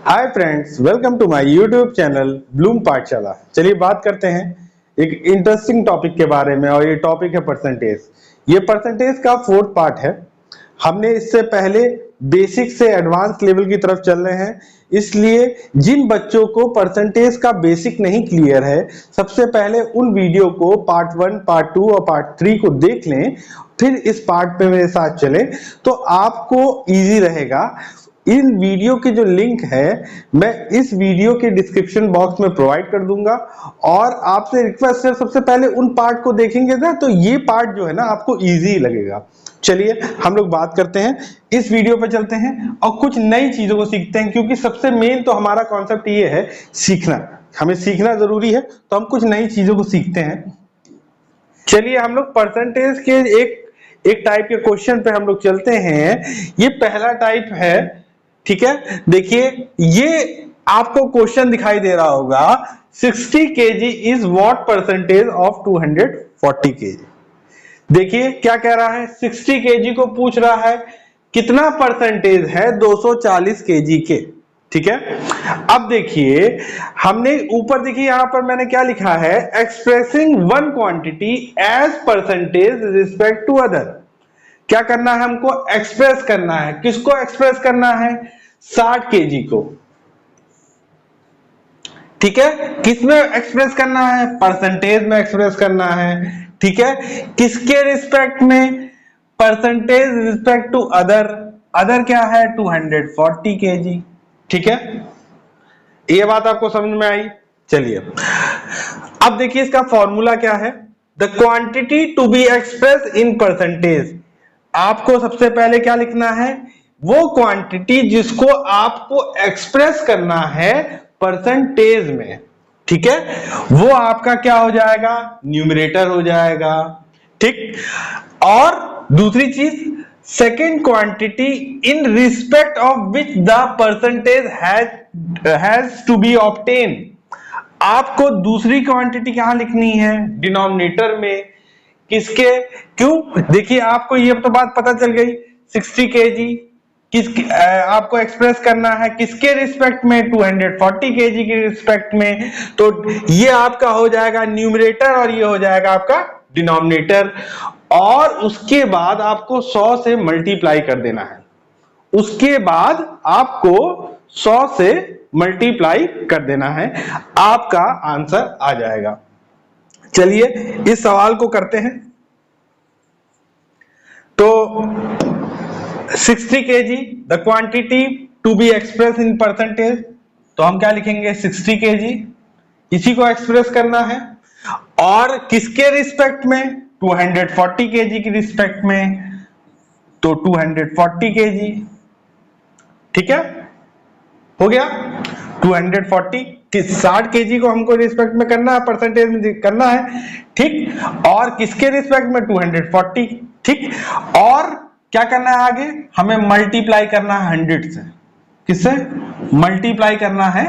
Hi friends, welcome to my YouTube channel Bloom Pathshala. चलिए बात करते हैं एक इंटरेस्टिंग टॉपिक के बारे में, और ये टॉपिक है परसेंटेज। ये परसेंटेज का फोर्थ पार्ट है। हमने इससे पहले बेसिक से एडवांस लेवल की तरफ चल रहे हैं, इसलिए जिन बच्चों को परसेंटेज का बेसिक नहीं क्लियर है, सबसे पहले उन वीडियो को पार्ट 1, पार्ट 2 और पार्ट 3 को देख लें, फिर इस पार्ट पे मेरे साथ चलें तो आपको इजी रहेगा। इन वीडियो की जो लिंक है मैं इस वीडियो के डिस्क्रिप्शन बॉक्स में प्रोवाइड कर दूंगा, और आपसे रिक्वेस्ट है सबसे पहले उन पार्ट को देखेंगे ना तो ये पार्ट जो है ना आपको इजी लगेगा। चलिए हम लोग बात करते हैं, इस वीडियो पे चलते हैं और कुछ नई चीजों को सीखते हैं, क्योंकि सबसे मेन तो हमारा कॉन्सेप्ट ये है सीखना। हमें सीखना जरूरी है, तो हम कुछ नई चीजों को सीखते हैं। चलिए हम लोग परसेंटेज के एक टाइप के क्वेश्चन पे हम लोग चलते हैं। ये पहला टाइप है, ठीक है। देखिए ये आपको क्वेश्चन दिखाई दे रहा होगा, 60 kg is what percentage of 240 kg। देखिए क्या कह रहा है, 60 kg को पूछ रहा है कितना परसेंटेज है 240 kg के, ठीक है। अब देखिए हमने ऊपर देखिए यहां पर मैंने क्या लिखा है, expressing one quantity as percentage respect to other. क्या करना है, हमको एक्सप्रेस करना है। किसको एक्सप्रेस करना है, 60 kg को, ठीक है। किसमें एक्सप्रेस करना है, परसेंटेज में एक्सप्रेस करना है, ठीक है। किसके रिस्पेक्ट में, percentage respect to other. Other क्या है, 240 kg, ठीक है। ये बात आपको समझ में आई। चलिए अब देखिए इसका फॉर्मूला क्या है, the quantity to be express in percentage. आपको सबसे पहले क्या लिखना है, वो क्वांटिटी जिसको आपको एक्सप्रेस करना है परसेंटेज में, ठीक है, वो आपका क्या हो जाएगा, न्यूमरेटर हो जाएगा, ठीक। और दूसरी चीज, second quantity in respect of which the percentage has to be obtain. आपको दूसरी क्वांटिटी कहां लिखनी है, डिनोमिनेटर में। किसके, क्यों, देखिए आपको ये तो बात पता चल गई, 60 kg आपको एक्सप्रेस करना है किसके रिस्पेक्ट में, 240 kg के रिस्पेक्ट में। तो ये आपका हो जाएगा न्यूमरेटर और ये हो जाएगा आपका डिनोमिनेटर। और उसके बाद आपको 100 से मल्टीप्लाई कर देना है। उसके बाद आपको 100 से मल्टीप्लाई कर देना है, आपका आंसर आ जाएगा। चलिए इस सवाल को करते हैं। तो 60 kg the quantity to be express in percentage, तो हम क्या लिखेंगे, 60 kg, इसी को एक्सप्रेस करना है। और किसके रिस्पेक्ट में, 240 kg की रिस्पेक्ट में, तो 240 kg, ठीक है, हो गया। 240 60 kg को हमको रिस्पेक्ट में करना है, परसेंटेज में करना है, ठीक। और किसके रिस्पेक्ट में, 240, ठीक। और क्या करना है आगे, हमें मल्टीप्लाई करना है 100 से। किससे, मल्टीप्लाई करना है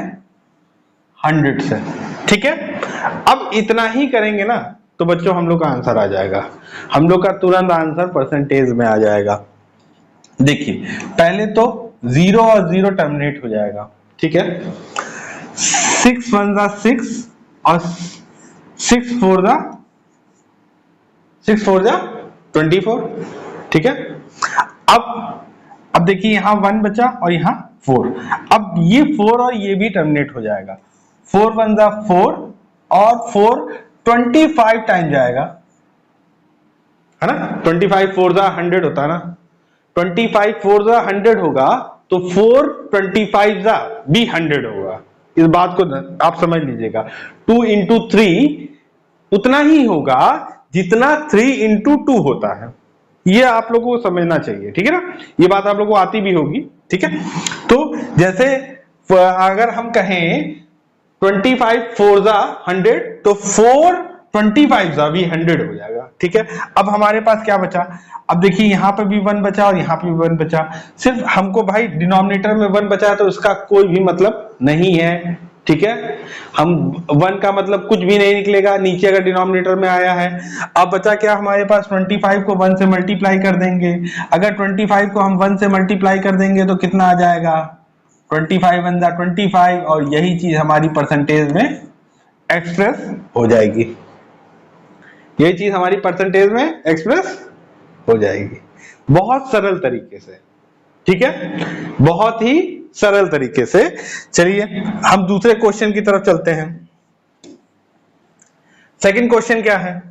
100 से, ठीक है। अब इतना ही करेंगे ना तो बच्चों हम लोग का आंसर आ जाएगा, हम लोग का तुरंत आंसर परसेंटेज में आ जाएगा। देखिए पहले तो 0 और 0 टर्मिनेट हो जाएगा, ठीक है। 6 1 जा 6 और 6 4 जा 24, ठीक है। अब देखिए यहां 1 बचा और यहां 4। अब ये 4 और ये भी टर्मिनेट हो जाएगा। 4 1 जा 4 और 4 25 टाइम जाएगा, है ना। 25 4 जा 100 होता है ना, 25 4 जा 100 होगा, तो 4 25 जा भी 100 होगा। इस बात को आप समझ लीजिएगा। 2 into 3 उतना ही होगा जितना 3 into 2 होता है। ये आप लोगों को समझना चाहिए, ठीक है ना। ये बात आप लोगों को आती भी होगी, ठीक है। तो जैसे अगर हम कहें 25 4 जा 100, तो 4 25 जा भी 100 हो जाएगा, ठीक है। अब हमारे पास क्या बचा, अब देखिए यहां पे भी 1 बचा और यहां पे भी 1 बचा। सिर्फ हमको भाई डिनोमिनेटर में 1 बचा है, तो इसका कोई भी मतलब नहीं है, ठीक है। हम 1 का मतलब कुछ भी नहीं निकलेगा नीचे अगर डिनोमिनेटर में आया है। अब बचा क्या हमारे पास, 25 को 1 से मल्टीप्लाई कर देंगे। अगर 25 को हम 1 से मल्टीप्लाई कर देंगे तो कितना आ जाएगा, 25 वन जा 25 और यही चीज हमारी परसेंटेज में एक्सप्रेस हो जाएगी, यही चीज हमारी परसेंटेज में एक्सप्रेस हो जाएगी, बहुत सरल तरीके से, ठीक है, बहुत ही सरल तरीके से। चलिए हम दूसरे क्वेश्चन की तरफ चलते हैं। सेकंड क्वेश्चन क्या है?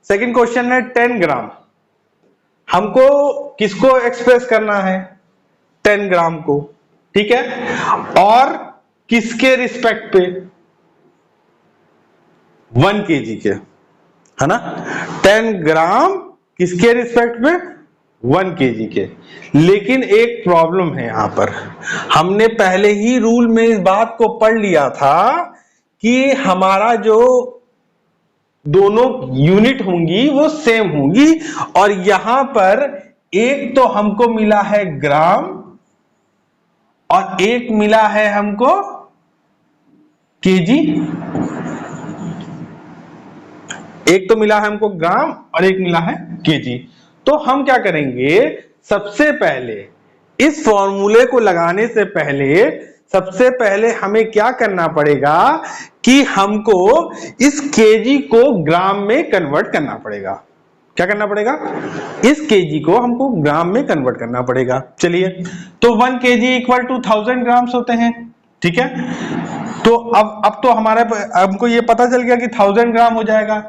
सेकंड क्वेश्चन है 10 ग्राम। हमको किसको एक्सप्रेस करना है? 10 ग्राम को, ठीक है, और किसके रिस्पेक्ट पे? 1 kg के, है ना। 10 ग्राम किसके रिस्पेक्ट में? 1 kg के। लेकिन एक प्रॉब्लम है यहां पर, हमने पहले ही रूल में इस बात को पढ़ लिया था कि हमारा जो दोनों यूनिट होंगी वो सेम होंगी, और यहां पर एक तो हमको मिला है ग्राम और एक मिला है हमको केजी, एक तो मिला है हमको ग्राम और एक मिला है केजी। तो हम क्या करेंगे, सबसे पहले इस फॉर्मूले को लगाने से पहले सबसे पहले हमें क्या करना पड़ेगा कि हमको इस केजी को ग्राम में कन्वर्ट करना पड़ेगा। क्या करना पड़ेगा? इस केजी को हमको ग्राम में कन्वर्ट करना पड़ेगा। चलिए, तो 1 kg इक्वल टू 1000 ग्राम्स होते हैं, ठीक है। तो अब तो हमारे हमको ये पता चल गया कि 1000 ग्राम हो जाएगा।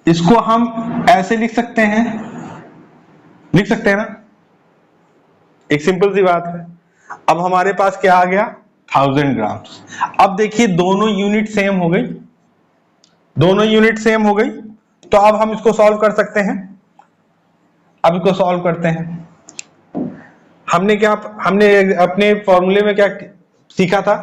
इसको हम ऐसे लिख सकते हैं, लिख सकते हैं ना, एक सिंपल सी बात है। अब हमारे पास क्या आ गया? 1000 ग्राम्स। अब देखिए दोनों यूनिट सेम हो गई, दोनों यूनिट सेम हो गई, तो अब हम इसको सॉल्व कर सकते हैं। अब इसको सॉल्व करते हैं। हमने अपने फॉर्मूले में क्या सीखा था?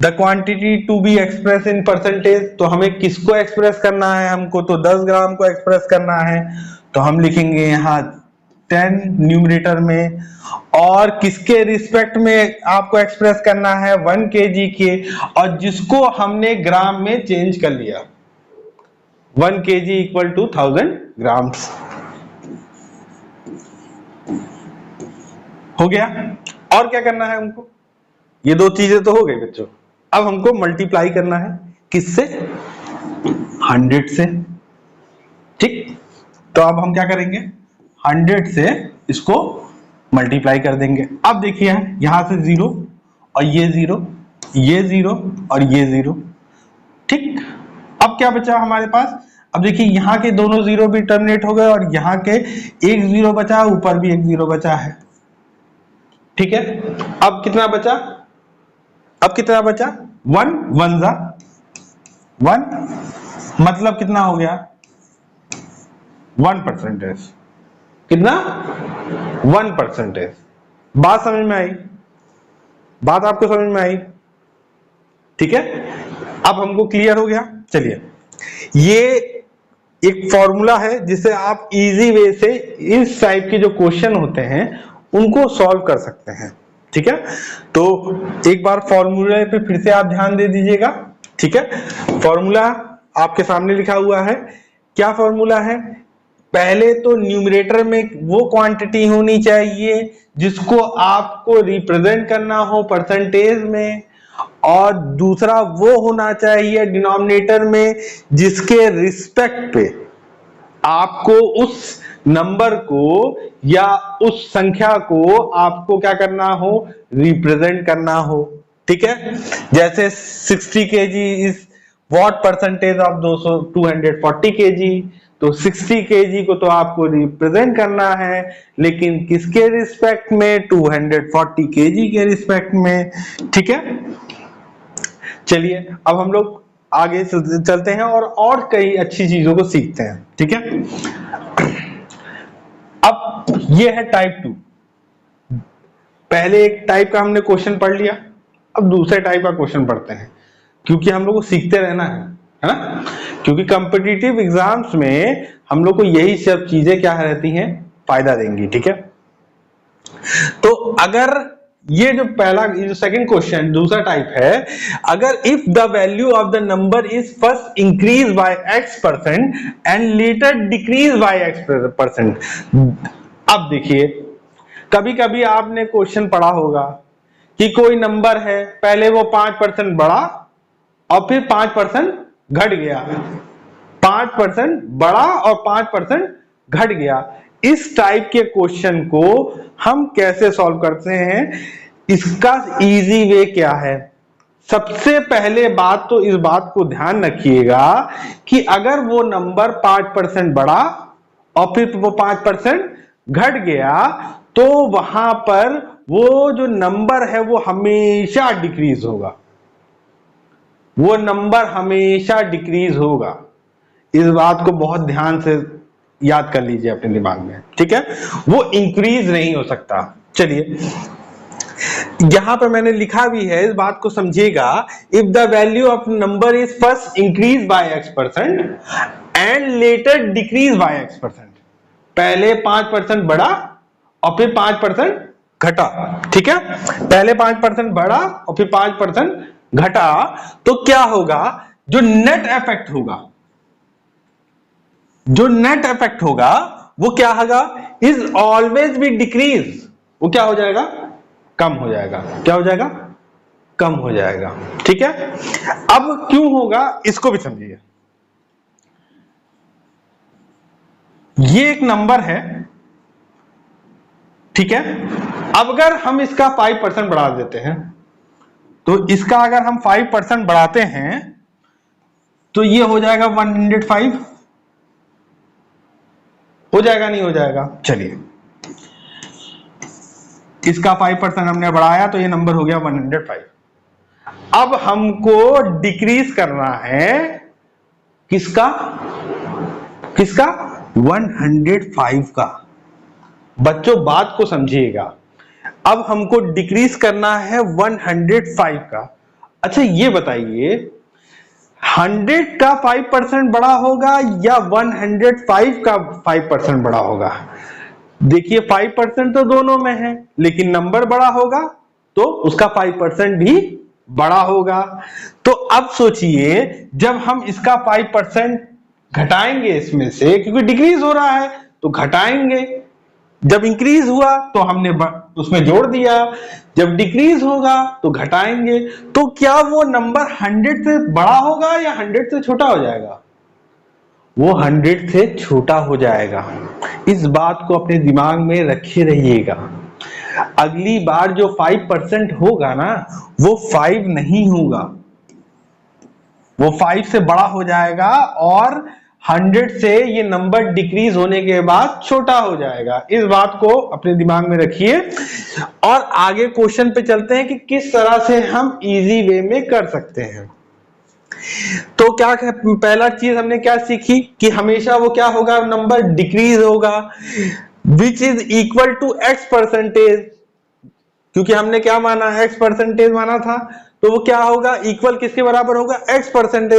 The quantity to be express in percentage. तो हमें किसको एक्सप्रेस करना है? हमको तो 10 ग्राम को एक्सप्रेस करना है, तो हम लिखेंगे यहां 10 न्यूमरेटर में, और किसके रिस्पेक्ट में आपको एक्सप्रेस करना है? 1 kg के, और जिसको हमने ग्राम में चेंज कर लिया, 1 kg इक्वल टू 1000 ग्राम्स। हो गया। और क्या करना है हमको? ये दो चीजें तो हो गई बच्चों। अब हमको मल्टीप्लाई करना है, किससे? 100 से, ठीक। तो अब हम क्या करेंगे? 100 से इसको मल्टीप्लाई कर देंगे। अब देखिए यहां से 0 और ये 0, ये 0 और ये 0, ठीक। अब क्या बचा हमारे पास? अब देखिए यहां के दोनों 0 भी टर्मिनेट हो गए और यहां के एक 0 बचा, ऊपर भी एक 0 बचा है, ठीक है। अब कितना बचा? अब कितना बचा? 1 1 जा 1, मतलब कितना हो गया? 1%। कितना? 1%। बात समझ में आई? बात आपको समझ में आई? ठीक है, अब हमको क्लियर हो गया। चलिए, ये एक फॉर्मूला है जिसे आप इजी वे से इस टाइप के जो क्वेश्चन होते हैं उनको सॉल्व कर सकते हैं, ठीक है। तो एक बार फॉर्मूले पे फिर से आप ध्यान दे दीजिएगा, ठीक है। फॉर्मूला आपके सामने लिखा हुआ है। क्या फॉर्मूला है? पहले तो न्यूमरेटर में वो क्वांटिटी होनी चाहिए जिसको आपको रिप्रेजेंट करना हो परसेंटेज में, और दूसरा वो होना चाहिए डिनोमिनेटर में जिसके रिस्पेक्ट पे आपको उस नंबर को या उस संख्या को आपको क्या करना हो? रिप्रेजेंट करना हो, ठीक है। जैसे 60 kg is what percentage of 240 kg, तो 60 kg को तो आपको रिप्रेजेंट करना है, लेकिन किसके रिस्पेक्ट में? 240 kg के रिस्पेक्ट में, ठीक है। चलिए अब हम लोग आगे चलते हैं और कई अच्छी चीजों को सीखते हैं, ठीक है। अब ये है टाइप 2। पहले एक टाइप का हमने क्वेश्चन पढ़ लिया, अब दूसरे टाइप का क्वेश्चन पढ़ते हैं, क्योंकि हम लोग को सीखते रहना है ना। क्योंकि कॉम्पिटिटिव एग्जाम्स में हम लोग को यही सब चीजें क्या रहती हैं? फायदा देंगी, ठीक है। तो अगर ये जो पहला, ये जो सेकंड क्वेश्चन दूसरा टाइप है, अगर if the value of the number is first increase bye x% and later decrease by x%, अब देखिए, कभी कभी आपने क्वेश्चन पढ़ा होगा कि कोई नंबर है, पहले वो 5% बढ़ा और फिर 5% घट गया, 5% बढ़ा और 5% घट गया। इस टाइप के क्वेश्चन को हम कैसे सॉल्व करते हैं, इसका इजी वे क्या है? सबसे पहले बात तो इस बात को ध्यान रखिएगा कि अगर वो नंबर 5% बढ़ा और फिर वो 5% घट गया, तो वहां पर वो जो नंबर है वो हमेशा डिक्रीज होगा, वो नंबर हमेशा डिक्रीज होगा। इस बात को बहुत ध्यान से याद कर लीजिए अपने दिमाग में, ठीक है? वो इंक्रीज नहीं हो सकता। चलिए, यहां पर मैंने लिखा भी है, इस बात को समझिएगा। If the value of number is first increase bye x% and later decrease by x%, पहले 5% बढ़ा और फिर 5% घटा, ठीक है? पहले 5% बढ़ा और फिर 5% घटा, तो क्या होगा? जो नेट इफेक्ट होगा, जो नेट इफेक्ट होगा वो क्या होगा? Is always be decrease. वो क्या हो जाएगा? कम हो जाएगा। क्या हो जाएगा? कम हो जाएगा, ठीक है? अब क्यों होगा इसको भी समझिए। ये एक नंबर है, ठीक है? अब अगर हम इसका 5% बढ़ा देते हैं, तो इसका अगर हम 5% बढ़ाते हैं तो ये हो जाएगा 105। हो जाएगा नहीं हो जाएगा? चलिए, इसका 5% हमने बढ़ाया तो ये नंबर हो गया 105। अब हमको डिक्रीज करना है किसका? किसका? 105 का। बच्चों बात को समझिएगा, अब हमको डिक्रीज करना है 105 का। अच्छा ये बताइए, 100 का 5% बड़ा होगा या 105 का 5% बड़ा होगा? देखिए 5% तो दोनों में है, लेकिन नंबर बड़ा होगा तो उसका 5% भी बड़ा होगा। तो अब सोचिए, जब हम इसका 5% घटाएंगे इसमें से, क्योंकि डिक्रीज हो रहा है तो घटाएंगे, जब इंक्रीज हुआ तो हमने उसमें जोड़ दिया, जब डिक्रीज होगा तो घटाएंगे। तो क्या वो नंबर 100 से बड़ा होगा या 100 से छोटा हो जाएगा? वो 100 से छोटा हो जाएगा। इस बात को अपने दिमाग में रखे रहिएगा। अगली बार जो 5% होगा ना, वो 5 नहीं होगा, वो 5 से बड़ा हो जाएगा और 100 से ये नंबर डिक्रीज होने के बाद छोटा हो जाएगा। इस बात को अपने दिमाग में रखिए और आगे क्वेश्चन पे चलते हैं कि किस तरह से हम इजी वे में कर सकते हैं। तो क्या पहला चीज हमने क्या सीखी कि हमेशा वो क्या होगा? नंबर डिक्रीज होगा, which is equal to x%, क्योंकि हमने क्या माना? x% माना था, तो वो क्या होगा? इक्वल किसके बराबर होगा? x%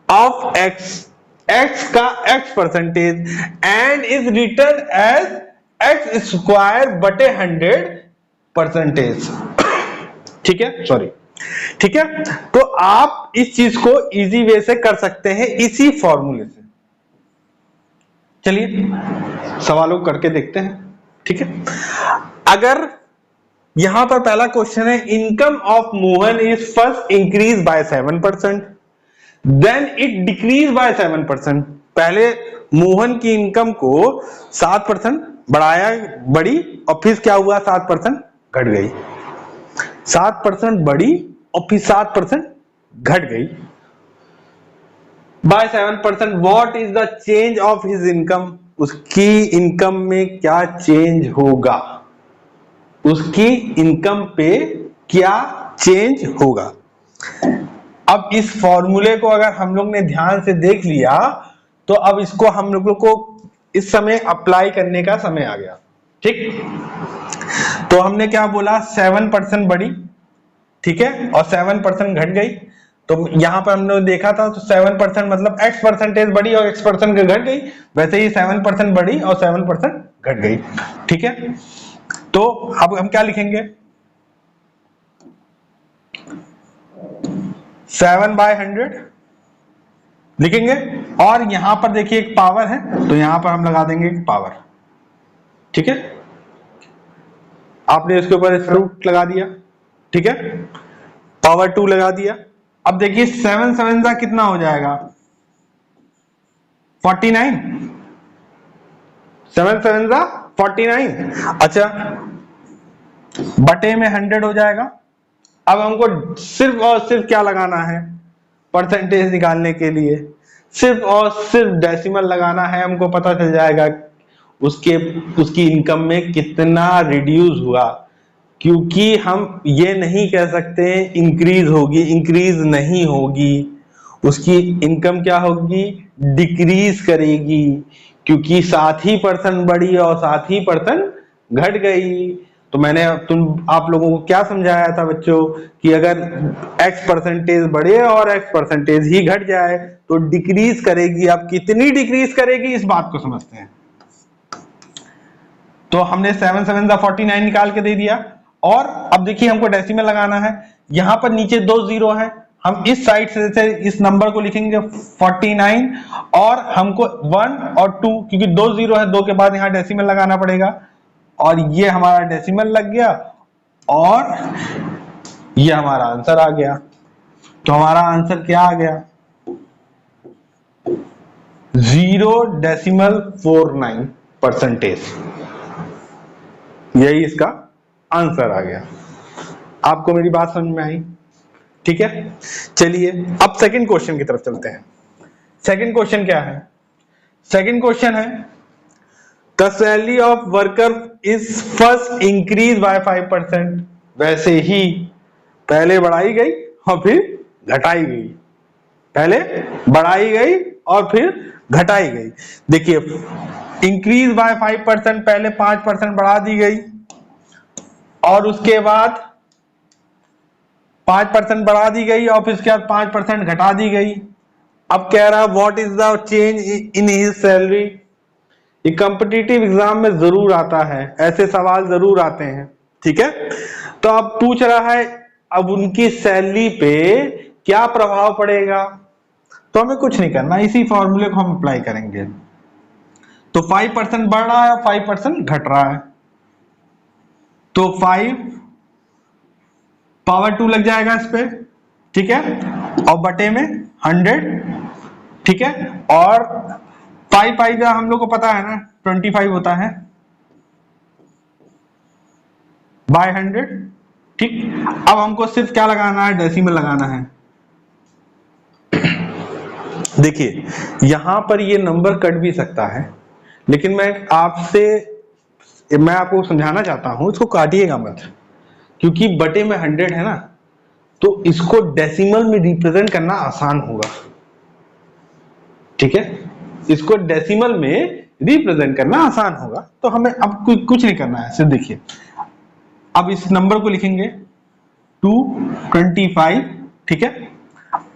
ऑफ x, x का x% and is return as x² बटे 100%। ठीक है, सॉरी, ठीक है? तो आप इस चीज को इजी वे से कर सकते हैं इसी फॉर्मूले से। चलिए सवालों को करके देखते हैं, ठीक है? अगर यहां पर पहला क्वेश्चन है, income of Mohan is first increase by 7%, then it decrease by 7%। पहले मोहन की इनकम को 7% बढ़ाया, बढ़ी, और फिर क्या हुआ? 7% घट गई। 7% बढ़ी और फिर 7% घट गई by 7%। What is the change of his income? उसकी इनकम में क्या चेंज होगा? उसकी इनकम पे क्या चेंज होगा? अब इस फॉर्मूले को अगर हम लोग ने ध्यान से देख लिया तो अब इसको हम लोगों को इस समय अप्लाई करने का समय आ गया, ठीक? तो हमने क्या बोला? 7% बढ़ी, ठीक है, और 7% घट गई। तो यहां पर हमने देखा था, तो 7% मतलब x% बढ़ी और x% घट गई, वैसे ही 7% बढ़ी और 7% घट गई, ठीक है? तो अब हम क्या लिखेंगे? 7/100 लिखेंगे, और यहां पर देखिए एक पावर है, तो यहां पर हम लगा देंगे एक पावर। ठीक है, आपने इसके ऊपर रूट लगा दिया, ठीक है, पावर 2 लगा दिया। अब देखिए 7 7 का कितना हो जाएगा 49, 7 7 का 49। अच्छा, बटे में 100 हो जाएगा। अब हमको सिर्फ और सिर्फ क्या लगाना है, परसेंटेज निकालने के लिए सिर्फ और सिर्फ डेसिमल लगाना है। हमको पता चल जाएगा उसकी इनकम में कितना रिड्यूस हुआ, क्योंकि हम ये नहीं कह सकते इंक्रीज होगी, इंक्रीज नहीं होगी, उसकी इनकम क्या होगी, डिक्रीज करेगी, क्योंकि 7% बढ़ी और 7% घट गई। तो मैंने आप लोगों को क्या समझाया था बच्चों कि अगर x परसेंटेज बढ़े और x परसेंटेज ही घट जाए तो डिक्रीज करेगी। अब कितनी डिक्रीज करेगी इस बात को समझते हैं। तो हमने 7 7 का 49 निकाल के दे दिया। और अब देखिए हमको डेसिमल लगाना है, यहां पर नीचे 2 जीरो है, हम इस साइड से इस नंबर को लिखेंगे 49 और हमको 1 और 2, क्योंकि 2 जीरो है, 2 के बाद यहां डेसिमल लगाना पड़ेगा और ये हमारा डेसिमल लग गया और ये हमारा आंसर आ गया। तो हमारा आंसर क्या आ गया 0.49%। यही इसका आंसर आ गया। आपको मेरी बात समझ में आई? ठीक है, चलिए अब सेकंड क्वेश्चन की तरफ चलते हैं। सेकंड क्वेश्चन क्या है? सेकंड क्वेश्चन है the salary of worker is first increase bye 5%। वैसे ही पहले बढ़ाई गई और फिर घटाई गई, पहले बढ़ाई गई और फिर घटाई गई। देखिए इंक्रीज बाय 5%, पहले 5% बढ़ा दी गई और उसके बाद 5% बढ़ा दी गई और फिर उसके बाद 5% घटा दी गई। अब कह रहा what is the change in his salary. ये कॉम्पिटिटिव एग्जाम में जरूर आता है, ऐसे सवाल जरूर आते हैं, ठीक है। तो अब पूछ रहा है अब उनकी सैलरी पे क्या प्रभाव पड़ेगा, तो हमें कुछ नहीं करना, इसी फॉर्मूले को हम अप्लाई करेंगे। तो 5% बढ़ रहा है, 5% घट रहा है, तो 5 पावर 2 लग जाएगा इस पे, ठीक है, और बटे में 100, ठीक है, और 5 5 का हम लोग को पता है ना 25 होता है बाय 100, ठीक। अब हमको सिर्फ क्या लगाना है, डेसिमल लगाना है। देखिए यहां पर ये नंबर कट भी सकता है, लेकिन मैं आपको समझाना चाहता हूं, इसको काटिएगा मत, क्योंकि बटे में 100 है ना, तो इसको डेसिमल में रिप्रेजेंट करना आसान होगा, ठीक है, इसको डेसिमल में रिप्रेजेंट करना आसान होगा। तो हमें अब कुछ नहीं करना है, सिर्फ देखिए अब इस नंबर को लिखेंगे 225, ठीक है,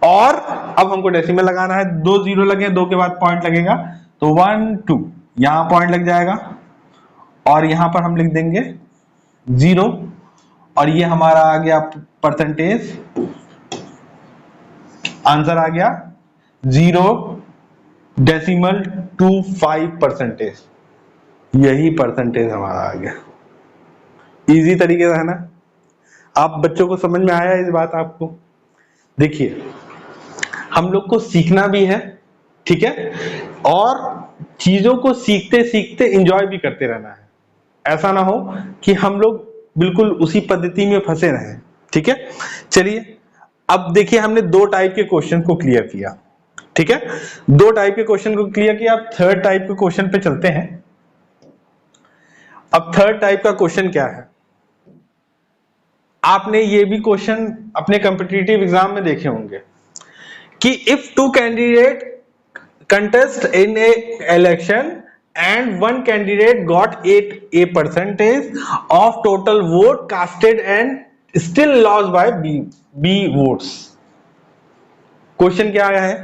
और अब हमको डेसिमल लगाना है, 2 जीरो लगे, 2 के बाद पॉइंट लगेगा, तो 1 2 यहां पॉइंट लग जाएगा और यहां पर हम लिख देंगे 0 और ये हमारा आ गया परसेंटेज, आंसर आ गया 0.25%। यही परसेंटेज हमारा आ गया। इजी तरीके से है ना, आप बच्चों को समझ में आया इस बात आपको? देखिए हम लोग को सीखना भी है, ठीक है, और चीजों को सीखते सीखते एंजॉय भी करते रहना है। ऐसा ना हो कि हम लोग बिल्कुल उसी पद्धति में फंसे रहें, ठीक है। चलिए अब देखिए हमने 2 टाइप के क्वेश्चन को क्लियर किया, ठीक है, 2 टाइप के क्वेश्चन को क्लियर किया। अब थर्ड टाइप के क्वेश्चन पे चलते हैं। अब थर्ड टाइप का क्वेश्चन क्या है, आपने ये भी क्वेश्चन अपने कॉम्पिटिटिव एग्जाम में देखे होंगे कि if 2 candidate contest in A election and one candidate got 8 percentage of total vote casted and still lost by B votes। Question क्या आया है,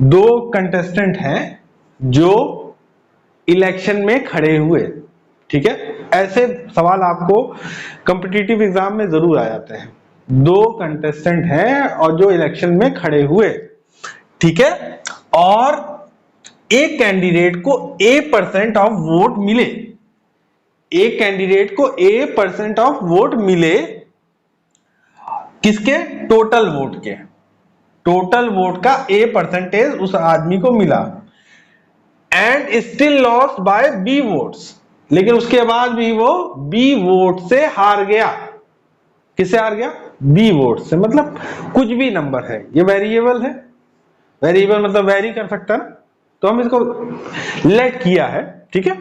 2 कंटेस्टेंट हैं जो इलेक्शन में खड़े हुए, ठीक है, ऐसे सवाल आपको कॉम्पिटिटिव एग्जाम में जरूर आ जाते हैं। 2 कंटेस्टेंट हैं और जो इलेक्शन में खड़े हुए, ठीक है, और एक कैंडिडेट को A% ऑफ वोट मिले, एक कैंडिडेट को A% ऑफ वोट मिले, किसके? टोटल वोट के। टोटल वोट का A% उस आदमी को मिला, and still lost bye B votes, लेकिन उसके बाद भी वो B वोट से हार गया। किससे हार गया? B वोट से। मतलब कुछ भी नंबर है, ये वेरिएबल है, वेरिएबल मतलब वेरी कर सकता है ना, तो हम इसको लेट किया है, ठीक है।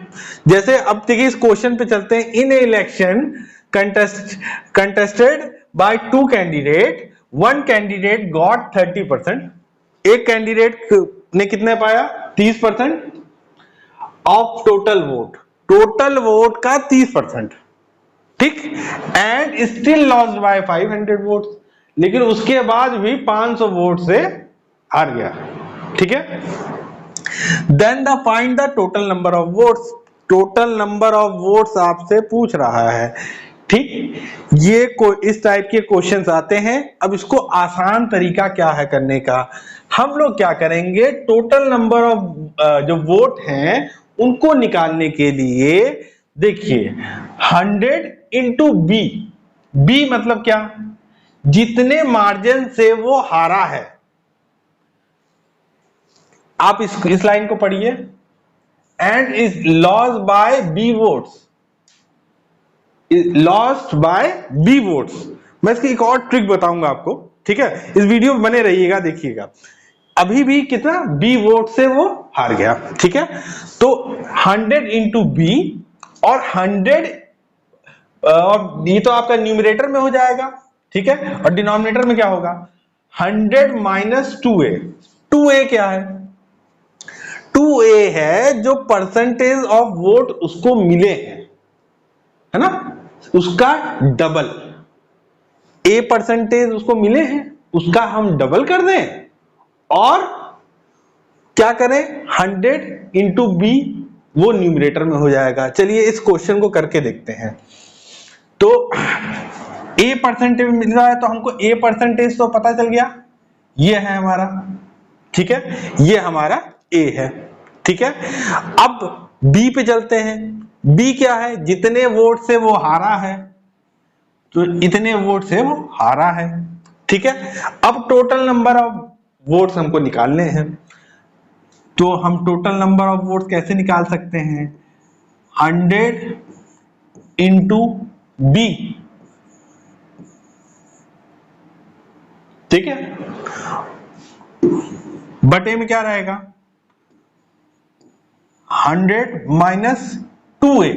जैसे अब देखिए इस क्वेश्चन पे चलते हैं। In election contested by 2 candidate, 1 candidate got 30%, एक कैंडिडेट ने कितने पाया? 30% of total vote, total vote का 30%, ठीक। And still lost by 500 votes, लेकिन उसके बाद भी 500 वोट से हार गया, ठीक है। Then the find the total number of votes, total number of votes आपसे पूछ रहा है, ठीक। ये इस टाइप के क्वेश्चंस आते हैं। अब इसको आसान तरीका क्या है करने का, हम लोग क्या करेंगे, टोटल नंबर ऑफ जो वोट हैं उनको निकालने के लिए देखिए 100 इंटू बी, बी मतलब क्या? जितने मार्जिन से वो हारा है। आप इस लाइन को पढ़िए, and is lost by B votes, lost by B votes. मैं इसकी एक और ट्रिक बताऊंगा आपको, ठीक है, इस वीडियो में बने रहिएगा, देखिएगा। अभी भी कितना? बी वोट से वो हार गया, ठीक है। तो 100 इंटू बी और 100, और ये तो आपका न्यूमरेटर में हो जाएगा, ठीक है, और डिनोमिनेटर में क्या होगा? 100 माइनस 2a। 2a क्या है? 2a है जो परसेंटेज ऑफ वोट उसको मिले हैं, है ना, उसका डबल। A% उसको मिले हैं, उसका हम डबल कर दें और क्या करें? 100 इंटू बी, वो न्यूमरेटर में हो जाएगा। चलिए इस क्वेश्चन को करके देखते हैं। तो A% मिल रहा है, तो हमको A% तो पता चल गया, ये है हमारा, ठीक है, ये हमारा A है, ठीक है। अब B पे चलते हैं। B क्या है? जितने वोट से वो हारा है, तो इतने वोट से वो हारा है, ठीक है। अब टोटल नंबर ऑफ वोट्स हमको निकालने हैं, तो हम टोटल नंबर ऑफ वोट्स कैसे निकाल सकते हैं? 100 इंटू बी, ठीक है, बटे में क्या रहेगा? 100 माइनस 2a।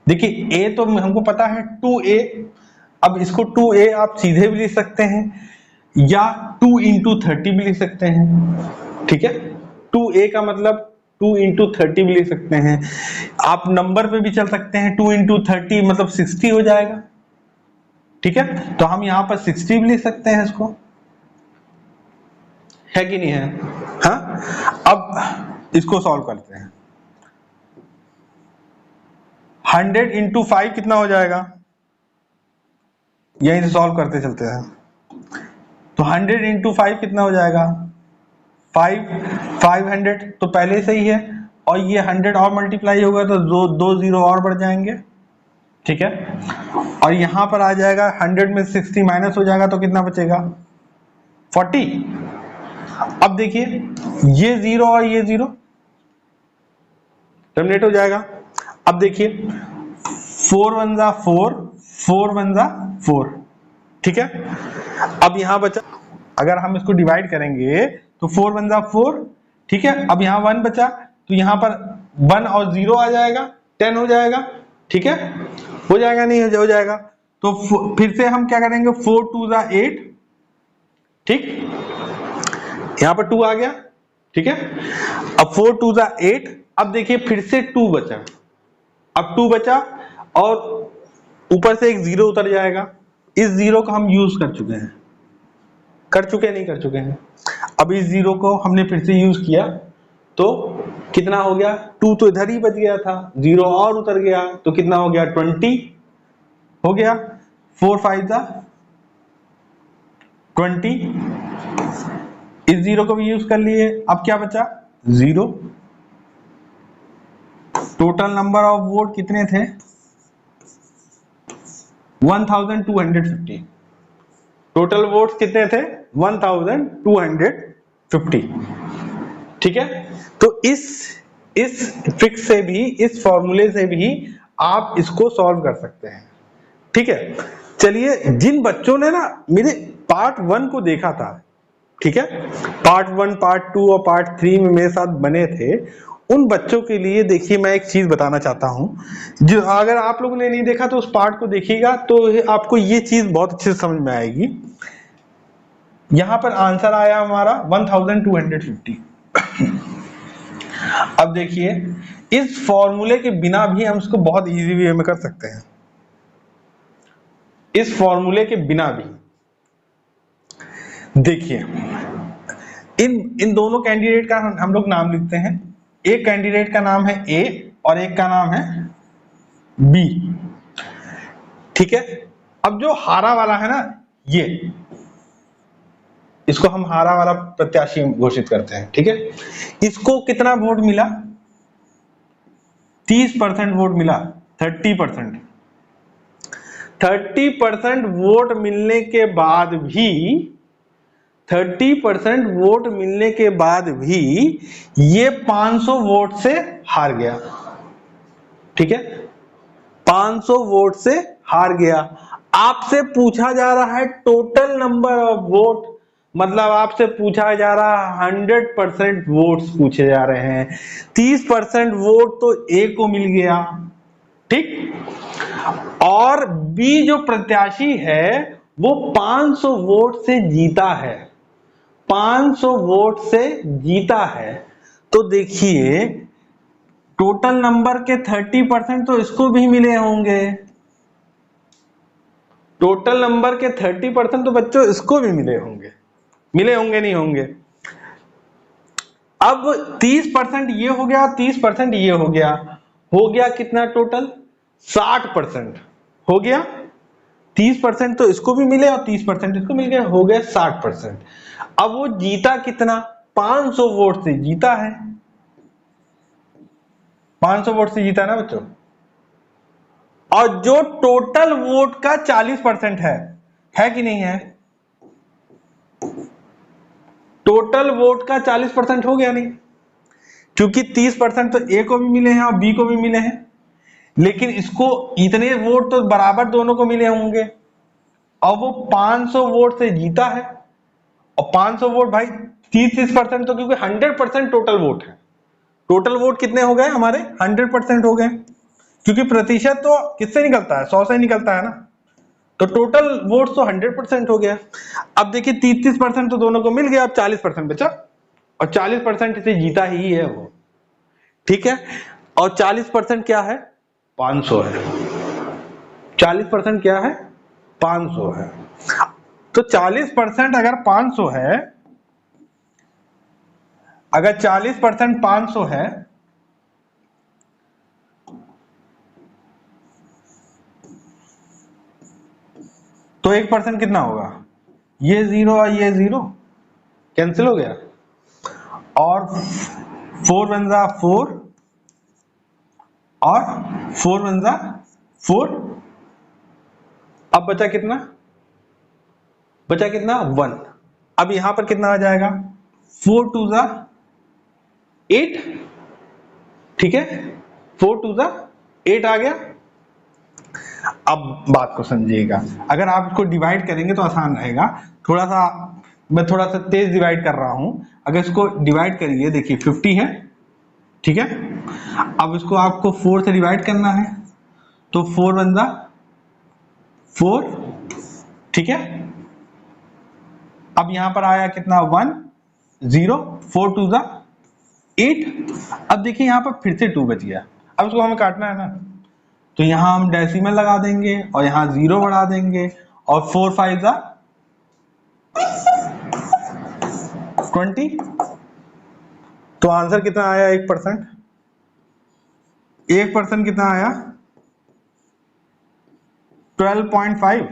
देखिए a तो हमको पता है 2a, अब इसको 2a आप सीधे भी लिख सकते हैं या 2 इंटू 30 भी लिख सकते हैं, ठीक है। 2a का मतलब 2 इंटू 30 भी लिख सकते हैं। आप नंबर पे भी चल सकते हैं, 2 इंटू 30 मतलब 60 हो जाएगा, ठीक है। तो हम यहां पर 60 भी लिख सकते हैं, इसको है कि नहीं है? हाँ, अब इसको सॉल्व करते हैं। 100 इंटू 5 कितना हो जाएगा? यहीं से सॉल्व करते चलते हैं। तो 100 इंटू 5 कितना हो जाएगा? 500 तो पहले से ही है, और ये 100 और मल्टीप्लाई होगा तो दो जीरो और बढ़ जाएंगे, ठीक है। और यहां पर आ जाएगा 100 में 60 माइनस हो जाएगा, तो कितना बचेगा? 40। अब देखिए ये जीरो और ये जीरो टर्मिनेट हो जाएगा। अब देखिए 4 1 जा 4, 4 1 जा 4, ठीक है। अब यहां बचा, अगर हम इसको डिवाइड करेंगे तो 4 1 जा 4, ठीक है। अब यहां 1 बचा, तो यहां पर 1 और 0 आ जाएगा, 10 हो जाएगा, ठीक है, हो जाएगा, नहीं हो जाएगा। तो फिर से हम क्या करेंगे? 4 2 जा 8, ठीक, यहां पर 2 आ गया, ठीक है। अब 4 2 जा 8, अब देखिए फिर से 2 बचा, अब 2 बचा और ऊपर से एक 0 उतर जाएगा। इस 0 को हम यूज कर चुके हैं, नहीं कर चुके हैं। अब इस 0 को हमने फिर से यूज किया, तो कितना हो गया? 2 तो इधर ही बच गया था, 0 और उतर गया, तो कितना हो गया? 20 हो गया। 4 5 जा 20, इस 0 को भी यूज कर लिए। अब क्या बचा? 0। टोटल नंबर ऑफ वोट कितने थे? 1250। टोटल वोट्स कितने थे? 1250। ठीक है, तो इस ट्रिक से भी, इस फॉर्मूले से भी आप इसको सॉल्व कर सकते हैं। ठीक है, चलिए, जिन बच्चों ने ना मेरे पार्ट 1 को देखा था, ठीक है, पार्ट 1, पार्ट 2 और पार्ट 3 में मेरे साथ बने थे, उन बच्चों के लिए देखिए मैं एक चीज बताना चाहता हूं, जो अगर आप लोगों ने नहीं देखा तो उस पार्ट को देखिएगा तो आपको ये चीज बहुत अच्छे से समझ में आएगी। यहां पर आंसर आया हमारा 1250। अब देखिए, इस फॉर्मूले के बिना भी हम इसको बहुत इजी वे में कर सकते हैं, इस फॉर्मूले के बिना भी। देखिए, इन दोनों कैंडिडेट का हम लोग नाम लिखते हैं। एक कैंडिडेट का नाम है ए और एक का नाम है बी। ठीक है, अब जो हारा वाला है ना, ये इसको हम हारा वाला प्रत्याशी घोषित करते हैं। ठीक है, इसको कितना वोट मिला? 30% वोट मिला। 30% 30% वोट मिलने के बाद भी 30% वोट मिलने के बाद भी ये 500 वोट से हार गया। ठीक है, 500 वोट से हार गया। आपसे पूछा जा रहा है टोटल नंबर ऑफ वोट, मतलब आपसे पूछा जा रहा है 100% वोट्स पूछे जा रहे हैं। 30% वोट तो ए को मिल गया, ठीक, और बी जो प्रत्याशी है वो 500 वोट से जीता है, 500 वोट से जीता है। तो देखिए, टोटल नंबर के 30% तो इसको भी मिले होंगे, टोटल नंबर के 30% तो बच्चों इसको भी मिले होंगे, नहीं होंगे? अब 30% ये हो गया, 30% ये हो गया कितना टोटल? 60% हो गया। 30% तो इसको भी मिले और 30% इसको मिल गया, हो गया 60%। अब वो जीता कितना? 500 वोट से जीता है, 500 वोट से जीता ना बच्चों। और जो टोटल वोट का 40% है कि नहीं है? टोटल वोट का 40% हो गया नहीं, क्योंकि 30% तो ए को भी मिले हैं और बी को भी मिले हैं, लेकिन इसको इतने वोट तो बराबर दोनों को मिले होंगे, और वो 500 वोट से जीता है। और 500 वोट भाई 30% तो, क्योंकि 100% टोटल वोट है। टोटल वोट कितने हो गए हमारे? 100% हो गए, क्योंकि प्रतिशत तो किससे निकलता है? 100 से निकलता है ना, तो टोटल वोट तो 100% हो गया। अब देखिए 30% तो दोनों को मिल गया, अब 40% बचा, और 40% से जीता ही है वो। ठीक है, और 40% क्या है? 500 है। 40% क्या है? 500 है। तो 40% अगर 500 है, अगर 40% 500 है, तो 1% कितना होगा? ये 0 और ये 0 कैंसिल हो गया, और 4 बन जा 4 और 4 बन जा 4। अब बचा कितना? 1। अब यहां पर कितना आ जाएगा? 4 2 जा 8। ठीक है, 4 2 जा 8 आ गया। अब बात को समझिएगा, अगर आप इसको डिवाइड करेंगे तो आसान रहेगा। थोड़ा सा मैं थोड़ा सा तेज डिवाइड कर रहा हूं। अगर इसको डिवाइड करिए, देखिए 50 है, ठीक है। अब इसको आपको 4 से डिवाइड करना है, तो 4 बन जा 4, ठीक है। अब यहां पर आया कितना? 1 0, 4 2 जा 8। अब देखिए यहां पर फिर से 2 बच गया। अब इसको हमें काटना है ना, तो यहां हम डेसिमल लगा देंगे और यहां 0 बढ़ा देंगे, और 4 5 जा 20। तो आंसर कितना आया? 1%। 1% कितना आया? 12.5।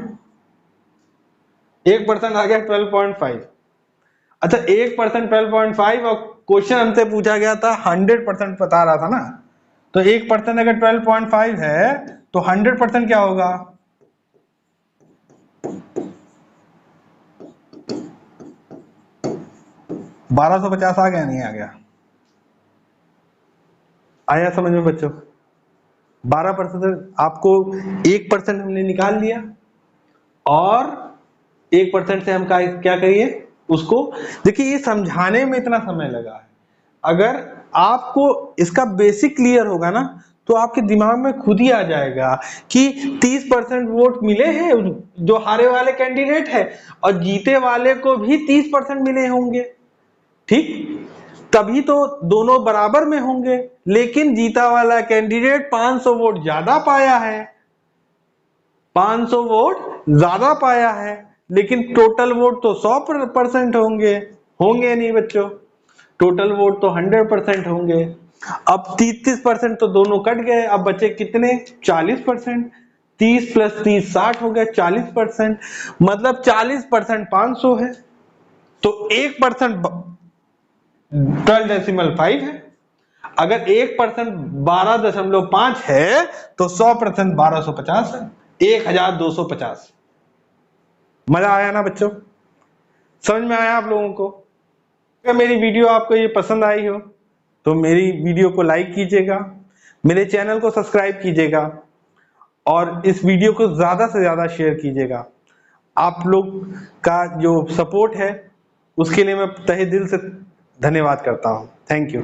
1% आ गया 12.5। अच्छा, 1% 12.5, और क्वेश्चन हमसे पूछा गया था 100% बता रहा था ना, तो 1% अगर 12.5 है तो 100% क्या होगा? 1250 आ गया, नहीं आ गया? आया समझ में बच्चों? 12% आपको 1% हमने निकाल लिया और 1% से हम क्या करिए उसको, देखिए ये समझाने में इतना समय लगा है। अगर आपको इसका बेसिक क्लियर होगा ना तो आपके दिमाग में खुद ही आ जाएगा कि 30% वोट मिले हैं जो हारे वाले कैंडिडेट है और जीते वाले को भी 30% मिले होंगे, ठीक? तभी तो दोनों बराबर में होंगे, लेकिन जीता वाला कैंडिडेट 500 वोट ज्यादा पाया है, 500 वोट ज्यादा पाया है, लेकिन टोटल वोट तो 100% होंगे, होंगे नहीं बच्चों? टोटल वोट तो 100% होंगे। अब 33% तो दोनों कट गए, अब बचे कितने? 40%। 30 प्लस 30 60 हो गया, 40%। मतलब 40% 500 है, तो 1% 12.5 है। अगर 1% 12.5 है तो 100% 1250 है, 1250। मजा आया ना बच्चों? समझ में आया आप लोगों को? अगर मेरी वीडियो आपको ये पसंद आई हो तो मेरी वीडियो को लाइक कीजिएगा, मेरे चैनल को सब्सक्राइब कीजिएगा और इस वीडियो को ज्यादा से ज्यादा शेयर कीजिएगा। आप लोग का जो सपोर्ट है उसके लिए मैं तहे दिल से धन्यवाद करता हूं। Thank you.